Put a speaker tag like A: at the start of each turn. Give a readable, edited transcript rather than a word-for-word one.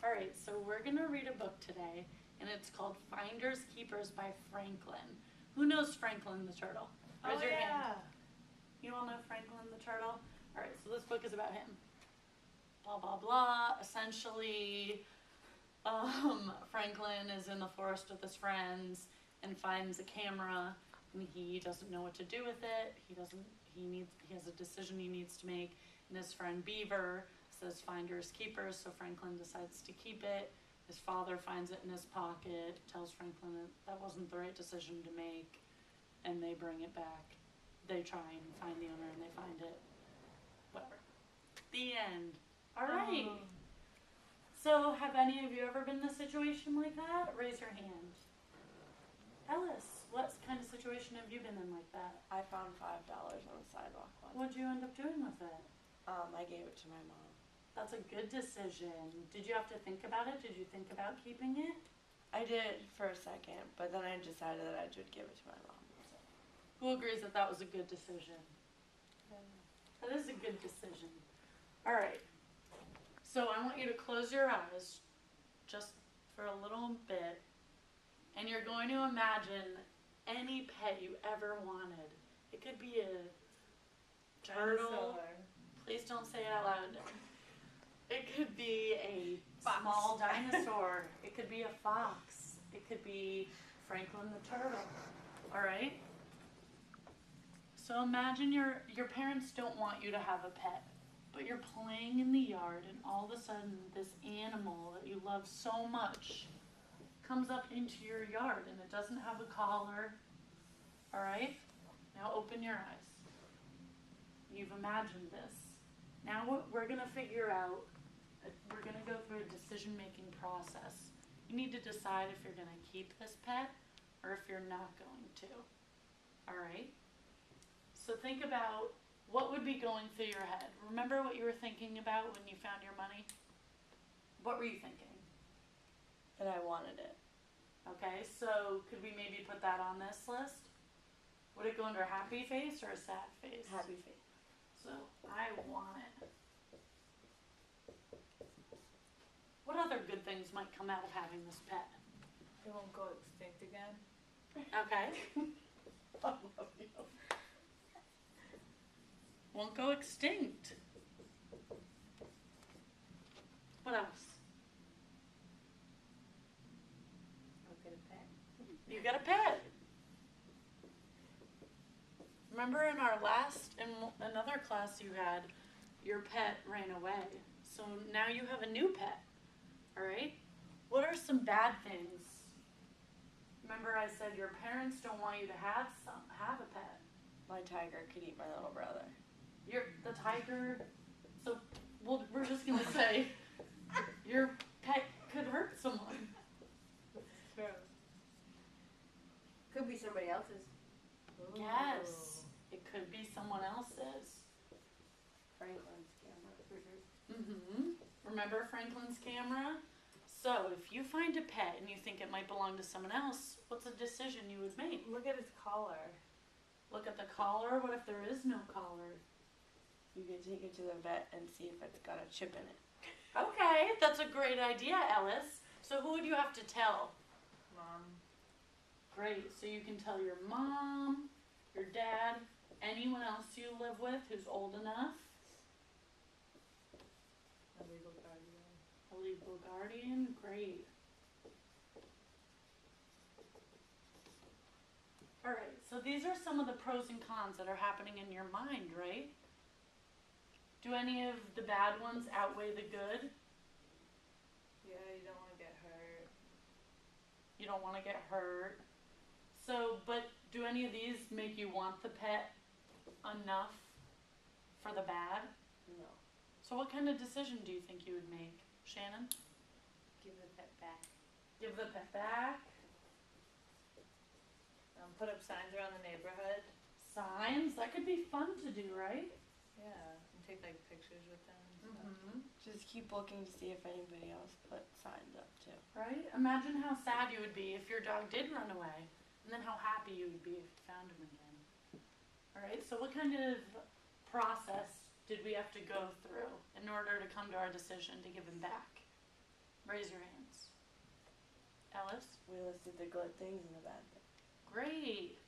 A: All right, so we're gonna read a book today, and it's called Finders Keepers by Franklin. Who knows Franklin the Turtle? Raise your hand. You all know Franklin the Turtle? All right, so this book is about him. Blah, blah, blah. Essentially, Franklin is in the forest with his friends and finds a camera, and he doesn't know what to do with it. He has a decision he needs to make, and his friend Beaver says finders keepers, so Franklin decides to keep it. His father finds it in his pocket, tells Franklin that wasn't the right decision to make, and they bring it back. They try and find the owner, and they find it. Whatever. The end. All right. So, have any of you ever been in a situation like that? Raise your hand. Ellis, what kind of situation have you been in like that?
B: I found $5 on the sidewalk once.
A: What'd you end up doing with it?
B: I gave it to my mom.
A: That's a good decision. Did you have to think about it? Did you think about keeping it?
B: I did for a second, but then I decided that I would give it to my mom. So.
A: Who agrees that that was a good decision? That is a good decision. All right. So I want you to close your eyes just for a little bit, and you're going to imagine any pet you ever wanted. It could be a turtle. Please don't say it out loud. It could be a small dinosaur. It could be a fox. It could be Franklin the Turtle. All right? So imagine your parents don't want you to have a pet, but you're playing in the yard, and all of a sudden this animal that you love so much comes up into your yard, and it doesn't have a collar. All right? Now open your eyes. You've imagined this. Now what we're going to figure out, we're going to go through a decision-making process. You need to decide if you're going to keep this pet or if you're not going to. All right? So think about what would be going through your head. Remember what you were thinking about when you found your money? What were you thinking?
B: That I wanted it.
A: Okay, so could we maybe put that on this list? Would it go under a happy face or a sad face?
B: Happy face.
A: So, I want it. What other good things might come out of having this pet?
C: It won't go extinct again.
A: Okay. I love you. Won't go extinct. What else?
C: I'll get a pet.
A: You got a pet. Remember in our another class you had, your pet ran away. So now you have a new pet, all right? What are some bad things? Remember I said your parents don't want you to have a pet.
B: My tiger could eat my little brother.
A: The tiger, so we're just gonna say your pet could hurt someone.
C: True. Could be somebody else's.
A: Yes, it could be someone else's.
B: Franklin's camera.
A: Remember Franklin's camera? So if you find a pet and you think it might belong to someone else, what's a decision you would make?
C: Look at his collar.
A: Look at the collar. What if there is no collar?
B: You could take it to the vet and see if it's got a chip in it.
A: Okay, that's a great idea, Ellis. So who would you have to tell?
C: Mom.
A: Great. So you can tell your mom, your dad, anyone else you live with who's old enough.
C: A legal guardian.
A: A legal guardian. Great. All right. So these are some of the pros and cons that are happening in your mind, right? Do any of the bad ones outweigh the good?
C: Yeah, you don't want to get hurt.
A: You don't want to get hurt. So, but do any of these make you want the pet enough for the bad?
B: No.
A: So what kind of decision do you think you would make? Shannon?
C: Give the pet back.
A: Give the pet back?
C: Put up signs around the neighborhood.
A: Signs? That could be fun to do, right?
C: Yeah, and take like pictures with them and stuff.
B: Just keep looking to see if anybody else put signs up too.
A: Right? Imagine how sad you would be if your dog did run away, and then how happy you would be if you found him again. All right, so what kind of process did we have to go through in order to come to our decision to give him back? Raise your hands. Alice?
B: We listed the good things and the bad things.
A: Great.